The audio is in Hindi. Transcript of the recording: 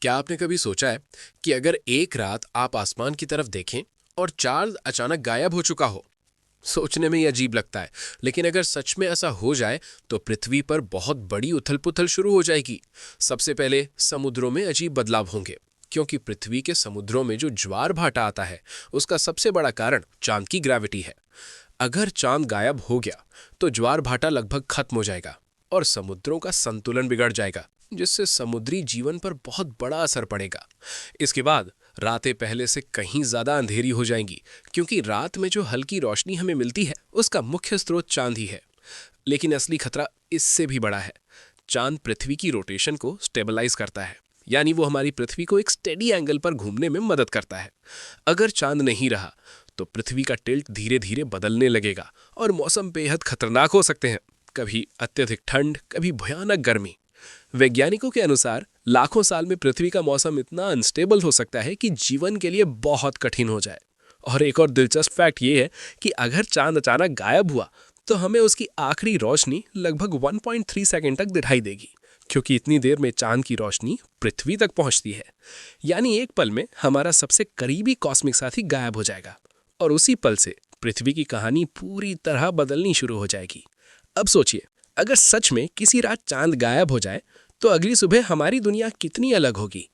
क्या आपने कभी सोचा है कि अगर एक रात आप आसमान की तरफ देखें और चांद अचानक गायब हो चुका हो? सोचने में ये अजीब लगता है, लेकिन अगर सच में ऐसा हो जाए तो पृथ्वी पर बहुत बड़ी उथल-पुथल शुरू हो जाएगी। सबसे पहले समुद्रों में अजीब बदलाव होंगे, क्योंकि पृथ्वी के समुद्रों में जो ज्वार भाटा आता है, उसका सबसे बड़ा कारण चांद की ग्रेविटी है। अगर चांद गायब हो गया, तो ज्वार भाटा लगभग खत्म हो जाएगा और समुद्रों का संतुलन बिगड़ जाएगा, जिससे समुद्री जीवन पर बहुत बड़ा असर पड़ेगा। इसके बाद रातें पहले से कहीं ज्यादा अंधेरी हो जाएंगी, क्योंकि रात में जो हल्की रोशनी हमें मिलती है उसका मुख्य स्रोत चांद ही है। लेकिन असली खतरा इससे भी बड़ा है। चांद पृथ्वी की रोटेशन को स्टेबलाइज करता है, यानी वो हमारी पृथ्वी को एक स्टेडी एंगल पर घूमने में मदद करता है। अगर चांद नहीं रहा तो पृथ्वी का टिल्ट धीरे धीरे बदलने लगेगा और मौसम बेहद खतरनाक हो सकते हैं। कभी अत्यधिक ठंड, कभी भयानक गर्मी। वैज्ञानिकों के अनुसार लाखों साल में पृथ्वी का मौसम इतना अनस्टेबल हो सकता है कि जीवन के लिए बहुत कठिन हो जाए। और एक और दिलचस्प फैक्ट ये है कि अगर चांद अचानक गायब हुआ तो हमें उसकी आखिरी रोशनी लगभग 1.3 सेकंड तक दिखाई देगी, क्योंकि इतनी देर में चांद की रोशनी पृथ्वी तक पहुंचती है। यानी एक पल में हमारा सबसे करीबी कॉस्मिक साथी गायब हो जाएगा और उसी पल से पृथ्वी की कहानी पूरी तरह बदलनी शुरू हो जाएगी। अब सोचिए, अगर सच में किसी रात चांद गायब हो जाए तो अगली सुबह हमारी दुनिया कितनी अलग होगी।